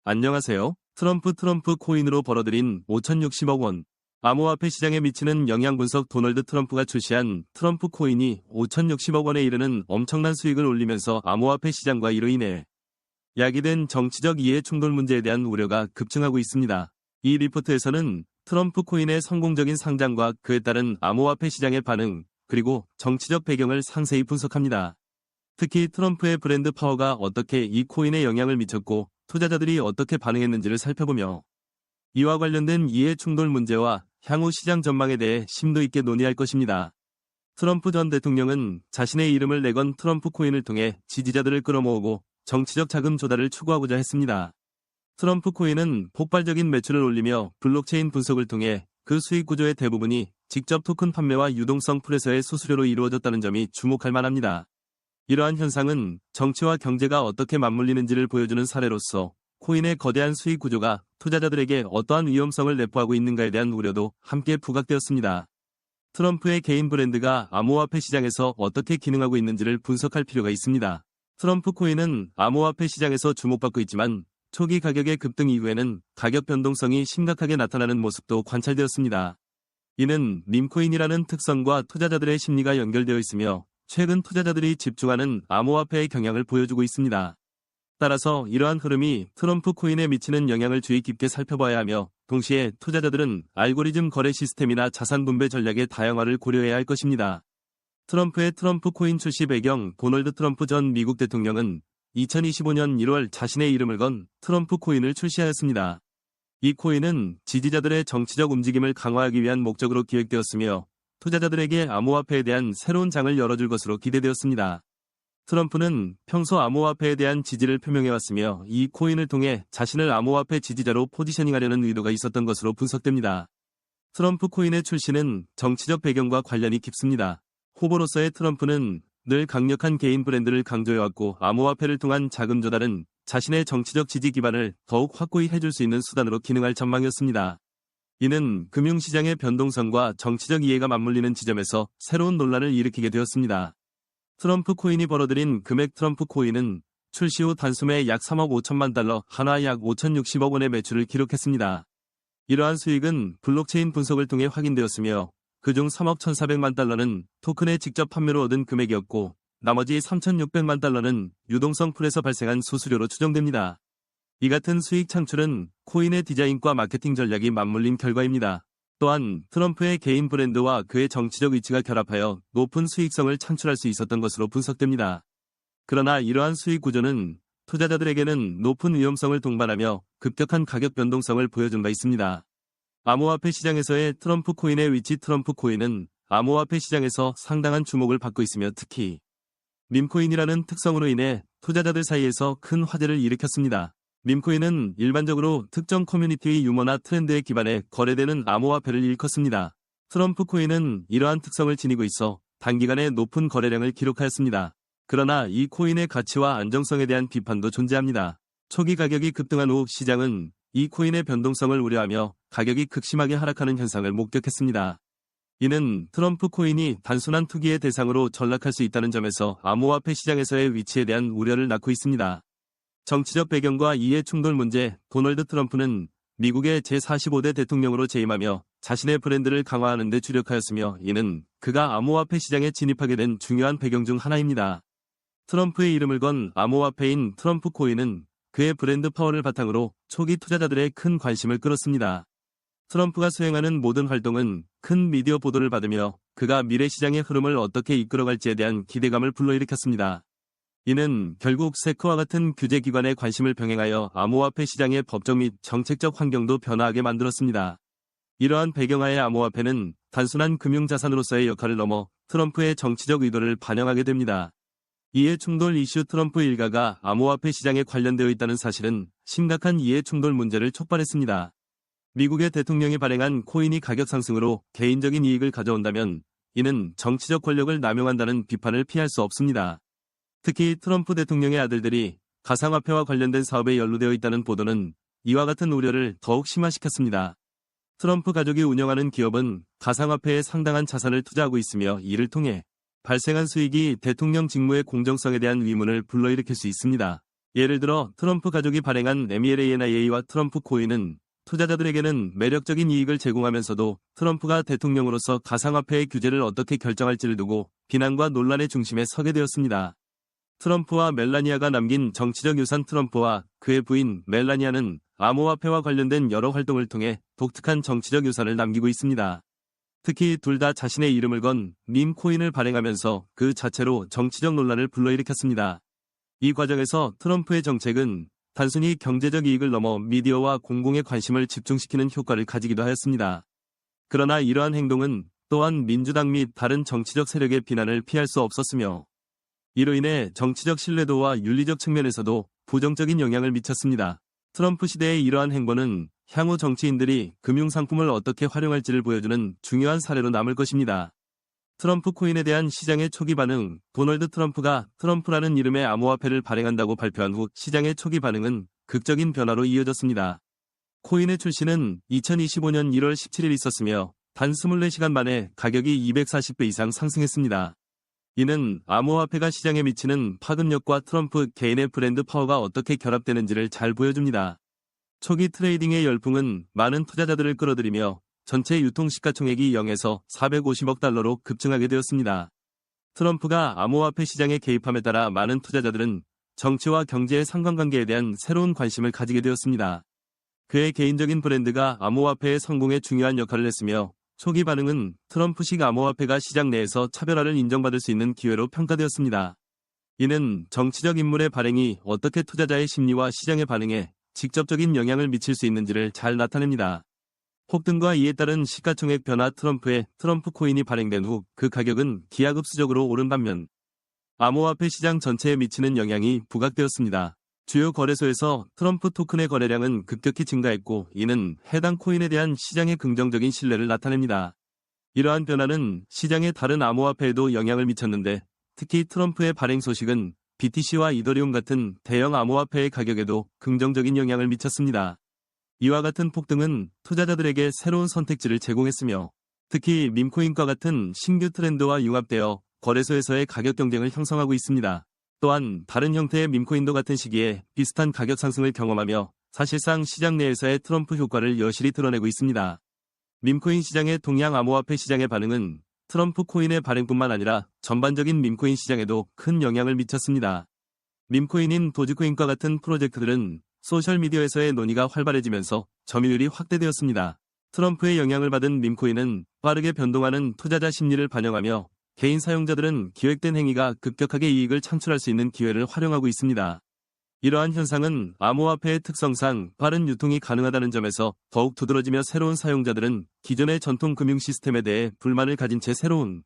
안녕하세요. 트럼프 코인으로 벌어들인 5,060억 원. 암호화폐 시장에 미치는 영향 분석. 도널드 트럼프가 출시한 트럼프 코인이 5,060억 원에 이르는 엄청난 수익을 올리면서 암호화폐 시장과 이로 인해 야기된 정치적 이해 충돌 문제에 대한 우려가 급증하고 있습니다. 이 리포트에서는 트럼프 코인의 성공적인 상장과 그에 따른 암호화폐 시장의 반응, 그리고 정치적 배경을 상세히 분석합니다. 특히 트럼프의 브랜드 파워가 어떻게 이 코인에 영향을 미쳤고 투자자들이 어떻게 반응했는지를 살펴보며 이와 관련된 이해 충돌 문제와 향후 시장 전망에 대해 심도 있게 논의할 것입니다. 트럼프 전 대통령은 자신의 이름을 내건 트럼프 코인을 통해 지지자들을 끌어모으고 정치적 자금 조달을 추구하고자 했습니다. 트럼프 코인은 폭발적인 매출을 올리며 블록체인 분석을 통해 그 수익 구조의 대부분이 직접 토큰 판매와 유동성 풀에서의 수수료로 이루어졌다는 점이 주목할 만합니다. 이러한 현상은 정치와 경제가 어떻게 맞물리는지를 보여주는 사례로서 코인의 거대한 수익 구조가 투자자들에게 어떠한 위험성을 내포하고 있는가에 대한 우려도 함께 부각되었습니다. 트럼프의 개인 브랜드가 암호화폐 시장에서 어떻게 기능하고 있는지를 분석할 필요가 있습니다. 트럼프 코인은 암호화폐 시장에서 주목받고 있지만 초기 가격의 급등 이후에는 가격 변동성이 심각하게 나타나는 모습도 관찰되었습니다. 이는 밈코인이라는 특성과 투자자들의 심리가 연결되어 있으며 최근 투자자들이 집중하는 암호화폐의 경향을 보여주고 있습니다. 따라서 이러한 흐름이 트럼프 코인에 미치는 영향을 주의 깊게 살펴봐야 하며 동시에 투자자들은 알고리즘 거래 시스템이나 자산 분배 전략의 다양화를 고려해야 할 것입니다. 트럼프의 트럼프 코인 출시 배경. 도널드 트럼프 전 미국 대통령은 2025년 1월 자신의 이름을 건 트럼프 코인을 출시하였습니다. 이 코인은 지지자들의 정치적 움직임을 강화하기 위한 목적으로 기획되었으며 투자자들에게 암호화폐에 대한 새로운 장을 열어줄 것으로 기대되었습니다. 트럼프는 평소 암호화폐에 대한 지지를 표명해왔으며 이 코인을 통해 자신을 암호화폐 지지자로 포지셔닝하려는 의도가 있었던 것으로 분석됩니다. 트럼프 코인의 출시는 정치적 배경과 관련이 깊습니다. 후보로서의 트럼프는 늘 강력한 개인 브랜드를 강조해왔고 암호화폐를 통한 자금 조달은 자신의 정치적 지지 기반을 더욱 확고히 해줄 수 있는 수단으로 기능할 전망이었습니다. 이는 금융시장의 변동성과 정치적 이해가 맞물리는 지점에서 새로운 논란을 일으키게 되었습니다. 트럼프 코인이 벌어들인 금액. 트럼프 코인은 출시 후 단숨에 약 3억 5천만 달러, 하나 약 5,060억 원의 매출을 기록했습니다. 이러한 수익은 블록체인 분석을 통해 확인되었으며 그중 3억 1,400만 달러는 토큰의 직접 판매로 얻은 금액이었고 나머지 3,600만 달러는 유동성 풀에서 발생한 수수료로 추정됩니다. 이 같은 수익 창출은 코인의 디자인과 마케팅 전략이 맞물린 결과입니다. 또한 트럼프의 개인 브랜드와 그의 정치적 의지가 결합하여 높은 수익성을 창출할 수 있었던 것으로 분석됩니다. 그러나 이러한 수익 구조는 투자자들에게는 높은 위험성을 동반하며 급격한 가격 변동성을 보여준 바 있습니다. 암호화폐 시장에서의 트럼프 코인의 위치. 트럼프 코인은 암호화폐 시장에서 상당한 주목을 받고 있으며 특히 밈코인이라는 특성으로 인해 투자자들 사이에서 큰 화제를 일으켰습니다. 밈코인은 일반적으로 특정 커뮤니티의 유머나 트렌드에 기반해 거래되는 암호화폐를 일컫습니다. 트럼프 코인은 이러한 특성을 지니고 있어 단기간에 높은 거래량을 기록하였습니다. 그러나 이 코인의 가치와 안정성에 대한 비판도 존재합니다. 초기 가격이 급등한 후 시장은 이 코인의 변동성을 우려하며 가격이 극심하게 하락하는 현상을 목격했습니다. 이는 트럼프 코인이 단순한 투기의 대상으로 전락할 수 있다는 점에서 암호화폐 시장에서의 위치에 대한 우려를 낳고 있습니다. 정치적 배경과 이해 충돌 문제. 도널드 트럼프는 미국의 제45대 대통령으로 재임하며 자신의 브랜드를 강화하는 데 주력하였으며 이는 그가 암호화폐 시장에 진입하게 된 중요한 배경 중 하나입니다. 트럼프의 이름을 건 암호화폐인 트럼프 코인은 그의 브랜드 파워를 바탕으로 초기 투자자들의 큰 관심을 끌었습니다. 트럼프가 수행하는 모든 활동은 큰 미디어 보도를 받으며 그가 미래 시장의 흐름을 어떻게 이끌어갈지에 대한 기대감을 불러일으켰습니다. 이는 결국 세크와 같은 규제기관의 관심을 병행하여 암호화폐 시장의 법적 및 정책적 환경도 변화하게 만들었습니다. 이러한 배경하에 암호화폐는 단순한 금융자산으로서의 역할을 넘어 트럼프의 정치적 의도를 반영하게 됩니다. 이해 충돌 이슈. 트럼프 일가가 암호화폐 시장에 관련되어 있다는 사실은 심각한 이해 충돌 문제를 촉발했습니다. 미국의 대통령이 발행한 코인이 가격 상승으로 개인적인 이익을 가져온다면 이는 정치적 권력을 남용한다는 비판을 피할 수 없습니다. 특히 트럼프 대통령의 아들들이 가상화폐와 관련된 사업에 연루되어 있다는 보도는 이와 같은 우려를 더욱 심화시켰습니다. 트럼프 가족이 운영하는 기업은 가상화폐에 상당한 자산을 투자하고 있으며 이를 통해 발생한 수익이 대통령 직무의 공정성에 대한 의문을 불러일으킬 수 있습니다. 예를 들어 트럼프 가족이 발행한 MELANIA와 트럼프 코인은 투자자들에게는 매력적인 이익을 제공하면서도 트럼프가 대통령으로서 가상화폐의 규제를 어떻게 결정할지를 두고 비난과 논란의 중심에 서게 되었습니다. 트럼프와 멜라니아가 남긴 정치적 유산. 트럼프와 그의 부인 멜라니아는 암호화폐와 관련된 여러 활동을 통해 독특한 정치적 유산을 남기고 있습니다. 특히 둘 다 자신의 이름을 건 밈 코인을 발행하면서 그 자체로 정치적 논란을 불러일으켰습니다. 이 과정에서 트럼프의 정책은 단순히 경제적 이익을 넘어 미디어와 공공의 관심을 집중시키는 효과를 가지기도 하였습니다. 그러나 이러한 행동은 또한 민주당 및 다른 정치적 세력의 비난을 피할 수 없었으며 이로 인해 정치적 신뢰도와 윤리적 측면에서도 부정적인 영향을 미쳤습니다. 트럼프 시대의 이러한 행보는 향후 정치인들이 금융상품을 어떻게 활용할지를 보여주는 중요한 사례로 남을 것입니다. 트럼프 코인에 대한 시장의 초기 반응. 도널드 트럼프가 트럼프라는 이름의 암호화폐를 발행한다고 발표한 후 시장의 초기 반응은 극적인 변화로 이어졌습니다. 코인의 출시는 2025년 1월 17일 있었으며 단 24시간 만에 가격이 240배 이상 상승했습니다. 이는 암호화폐가 시장에 미치는 파급력과 트럼프 개인의 브랜드 파워가 어떻게 결합되는지를 잘 보여줍니다. 초기 트레이딩의 열풍은 많은 투자자들을 끌어들이며 전체 유통 시가총액이 0에서 450억 달러로 급증하게 되었습니다. 트럼프가 암호화폐 시장에 개입함에 따라 많은 투자자들은 정치와 경제의 상관관계에 대한 새로운 관심을 가지게 되었습니다. 그의 개인적인 브랜드가 암호화폐의 성공에 중요한 역할을 했으며 초기 반응은 트럼프식 암호화폐가 시장 내에서 차별화를 인정받을 수 있는 기회로 평가되었습니다. 이는 정치적 인물의 발행이 어떻게 투자자의 심리와 시장의 반응에 직접적인 영향을 미칠 수 있는지를 잘 나타냅니다. 폭등과 이에 따른 시가총액 변화. 트럼프의 트럼프 코인이 발행된 후 그 가격은 기하급수적으로 오른 반면 암호화폐 시장 전체에 미치는 영향이 부각되었습니다. 주요 거래소에서 트럼프 토큰의 거래량은 급격히 증가했고 이는 해당 코인에 대한 시장의 긍정적인 신뢰를 나타냅니다. 이러한 변화는 시장의 다른 암호화폐에도 영향을 미쳤는데 특히 트럼프의 발행 소식은 BTC와 이더리움 같은 대형 암호화폐의 가격에도 긍정적인 영향을 미쳤습니다. 이와 같은 폭등은 투자자들에게 새로운 선택지를 제공했으며 특히 밈코인과 같은 신규 트렌드와 융합되어 거래소에서의 가격 경쟁을 형성하고 있습니다. 또한 다른 형태의 밈코인도 같은 시기에 비슷한 가격 상승을 경험하며 사실상 시장 내에서의 트럼프 효과를 여실히 드러내고 있습니다. 밈코인 시장의 동양 암호화폐 시장의 반응은 트럼프 코인의 발행뿐만 아니라 전반적인 밈코인 시장에도 큰 영향을 미쳤습니다. 밈코인인 도지코인과 같은 프로젝트들은 소셜미디어에서의 논의가 활발해지면서 점유율이 확대되었습니다. 트럼프의 영향을 받은 밈코인은 빠르게 변동하는 투자자 심리를 반영하며 개인 사용자들은 기획된 행위가 급격하게 이익을 창출할 수 있는 기회를 활용하고 있습니다. 이러한 현상은 암호화폐의 특성상 빠른 유통이 가능하다는 점에서 더욱 두드러지며 새로운 사용자들은 기존의 전통 금융 시스템에 대해 불만을 가진 채 새로운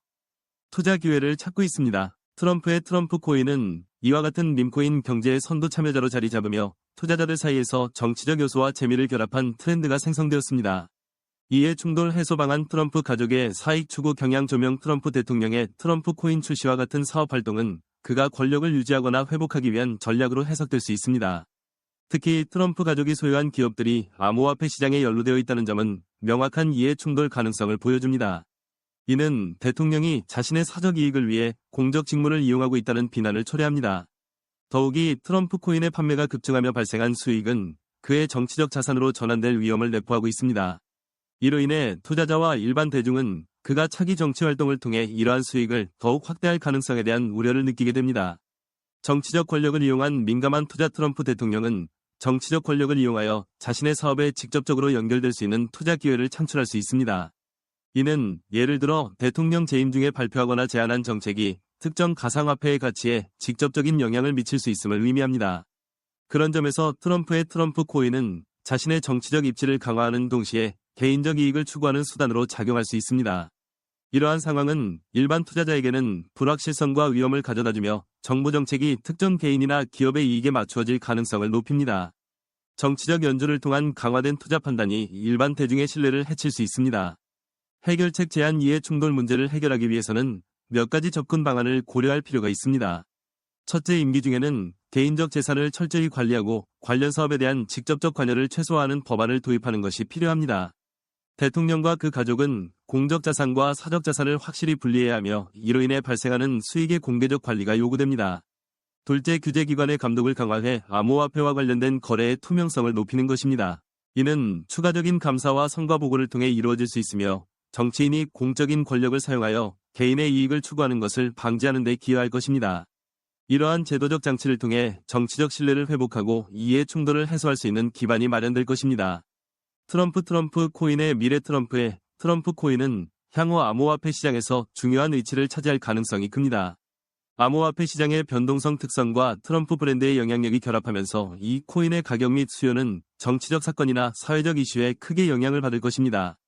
투자 기회를 찾고 있습니다. 트럼프의 트럼프 코인은 이와 같은 밈코인 경제의 선도 참여자로 자리 잡으며 투자자들 사이에서 정치적 요소와 재미를 결합한 트렌드가 생성되었습니다. 이에 충돌 해소 방안. 트럼프 가족의 사익 추구 경향 조명. 트럼프 대통령의 트럼프 코인 출시와 같은 사업 활동은 그가 권력을 유지하거나 회복하기 위한 전략으로 해석될 수 있습니다. 특히 트럼프 가족이 소유한 기업들이 암호화폐 시장에 연루되어 있다는 점은 명확한 이해 충돌 가능성을 보여줍니다. 이는 대통령이 자신의 사적 이익을 위해 공적 직무를 이용하고 있다는 비난을 초래합니다. 더욱이 트럼프 코인의 판매가 급증하며 발생한 수익은 그의 정치적 자산으로 전환될 위험을 내포하고 있습니다. 이로 인해 투자자와 일반 대중은 그가 차기 정치 활동을 통해 이러한 수익을 더욱 확대할 가능성에 대한 우려를 느끼게 됩니다. 정치적 권력을 이용한 민감한 투자. 트럼프 대통령은 정치적 권력을 이용하여 자신의 사업에 직접적으로 연결될 수 있는 투자 기회를 창출할 수 있습니다. 이는 예를 들어 대통령 재임 중에 발표하거나 제안한 정책이 특정 가상화폐의 가치에 직접적인 영향을 미칠 수 있음을 의미합니다. 그런 점에서 트럼프의 트럼프 코인은 자신의 정치적 입지를 강화하는 동시에 개인적 이익을 추구하는 수단으로 작용할 수 있습니다. 이러한 상황은 일반 투자자에게는 불확실성과 위험을 가져다주며 정부 정책이 특정 개인이나 기업의 이익에 맞추어질 가능성을 높입니다. 정치적 연주를 통한 강화된 투자 판단이 일반 대중의 신뢰를 해칠 수 있습니다. 해결책 제한. 이해 충돌 문제를 해결하기 위해서는 몇 가지 접근 방안을 고려할 필요가 있습니다. 첫째, 임기 중에는 개인적 재산을 철저히 관리하고 관련 사업에 대한 직접적 관여를 최소화하는 법안을 도입하는 것이 필요합니다. 대통령과 그 가족은 공적 자산과 사적 자산을 확실히 분리해야 하며 이로 인해 발생하는 수익의 공개적 관리가 요구됩니다. 둘째, 규제기관의 감독을 강화해 암호화폐와 관련된 거래의 투명성을 높이는 것입니다. 이는 추가적인 감사와 성과 보고를 통해 이루어질 수 있으며 정치인이 공적인 권력을 사용하여 개인의 이익을 추구하는 것을 방지하는 데 기여할 것입니다. 이러한 제도적 장치를 통해 정치적 신뢰를 회복하고 이해 충돌을 해소할 수 있는 기반이 마련될 것입니다. 트럼프 코인의 미래. 트럼프의 트럼프 코인은 향후 암호화폐 시장에서 중요한 위치를 차지할 가능성이 큽니다. 암호화폐 시장의 변동성 특성과 트럼프 브랜드의 영향력이 결합하면서 이 코인의 가격 및 수요는 정치적 사건이나 사회적 이슈에 크게 영향을 받을 것입니다.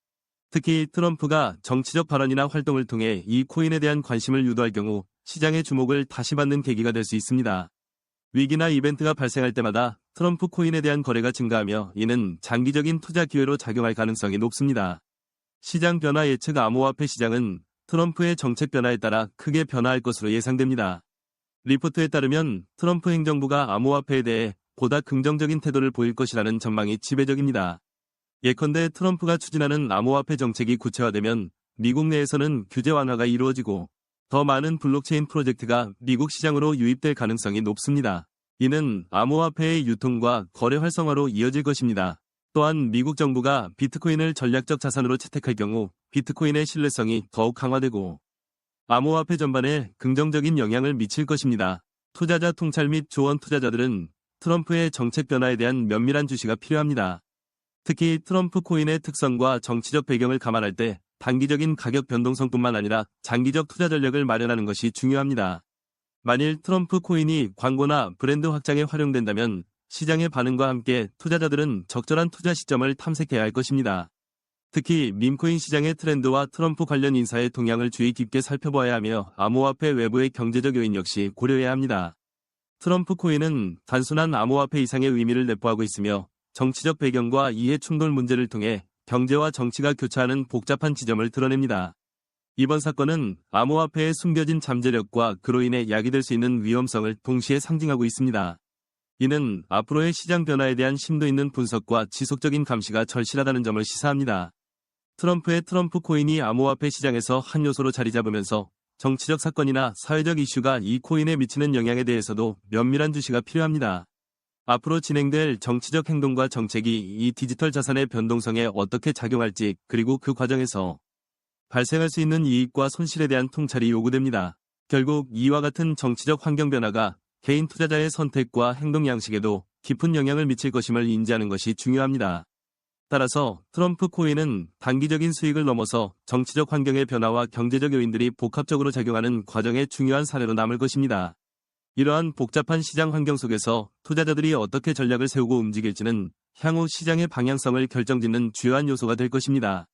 특히 트럼프가 정치적 발언이나 활동을 통해 이 코인에 대한 관심을 유도할 경우 시장의 주목을 다시 받는 계기가 될 수 있습니다. 위기나 이벤트가 발생할 때마다 트럼프 코인에 대한 거래가 증가하며 이는 장기적인 투자 기회로 작용할 가능성이 높습니다. 시장 변화 예측. 암호화폐 시장은 트럼프의 정책 변화에 따라 크게 변화할 것으로 예상됩니다. 리포트에 따르면 트럼프 행정부가 암호화폐에 대해 보다 긍정적인 태도를 보일 것이라는 전망이 지배적입니다. 예컨대 트럼프가 추진하는 암호화폐 정책이 구체화되면 미국 내에서는 규제 완화가 이루어지고 더 많은 블록체인 프로젝트가 미국 시장으로 유입될 가능성이 높습니다. 이는 암호화폐의 유통과 거래 활성화로 이어질 것입니다. 또한 미국 정부가 비트코인을 전략적 자산으로 채택할 경우 비트코인의 신뢰성이 더욱 강화되고 암호화폐 전반에 긍정적인 영향을 미칠 것입니다. 투자자 통찰 및 조언. 투자자들은 트럼프의 정책 변화에 대한 면밀한 주시가 필요합니다. 특히 트럼프 코인의 특성과 정치적 배경을 감안할 때 단기적인 가격 변동성뿐만 아니라 장기적 투자 전략을 마련하는 것이 중요합니다. 만일 트럼프 코인이 광고나 브랜드 확장에 활용된다면 시장의 반응과 함께 투자자들은 적절한 투자 시점을 탐색해야 할 것입니다. 특히 밈코인 시장의 트렌드와 트럼프 관련 인사의 동향을 주의 깊게 살펴봐야 하며 암호화폐 외부의 경제적 요인 역시 고려해야 합니다. 트럼프 코인은 단순한 암호화폐 이상의 의미를 내포하고 있으며 정치적 배경과 이해 충돌 문제를 통해 경제와 정치가 교차하는 복잡한 지점을 드러냅니다. 이번 사건은 암호화폐의 숨겨진 잠재력과 그로 인해 야기될 수 있는 위험성을 동시에 상징하고 있습니다. 이는 앞으로의 시장 변화에 대한 심도 있는 분석과 지속적인 감시가 절실하다는 점을 시사합니다. 트럼프의 트럼프 코인이 암호화폐 시장에서 한 요소로 자리 잡으면서 정치적 사건이나 사회적 이슈가 이 코인에 미치는 영향에 대해서도 면밀한 주시가 필요합니다. 앞으로 진행될 정치적 행동과 정책이 이 디지털 자산의 변동성에 어떻게 작용할지, 그리고 그 과정에서 발생할 수 있는 이익과 손실에 대한 통찰이 요구됩니다. 결국 이와 같은 정치적 환경 변화가 개인 투자자의 선택과 행동 양식에도 깊은 영향을 미칠 것임을 인지하는 것이 중요합니다. 따라서 트럼프 코인은 단기적인 수익을 넘어서 정치적 환경의 변화와 경제적 요인들이 복합적으로 작용하는 과정의 중요한 사례로 남을 것입니다. 이러한 복잡한 시장 환경 속에서 투자자들이 어떻게 전략을 세우고 움직일지는 향후 시장의 방향성을 결정짓는 주요한 요소가 될 것입니다.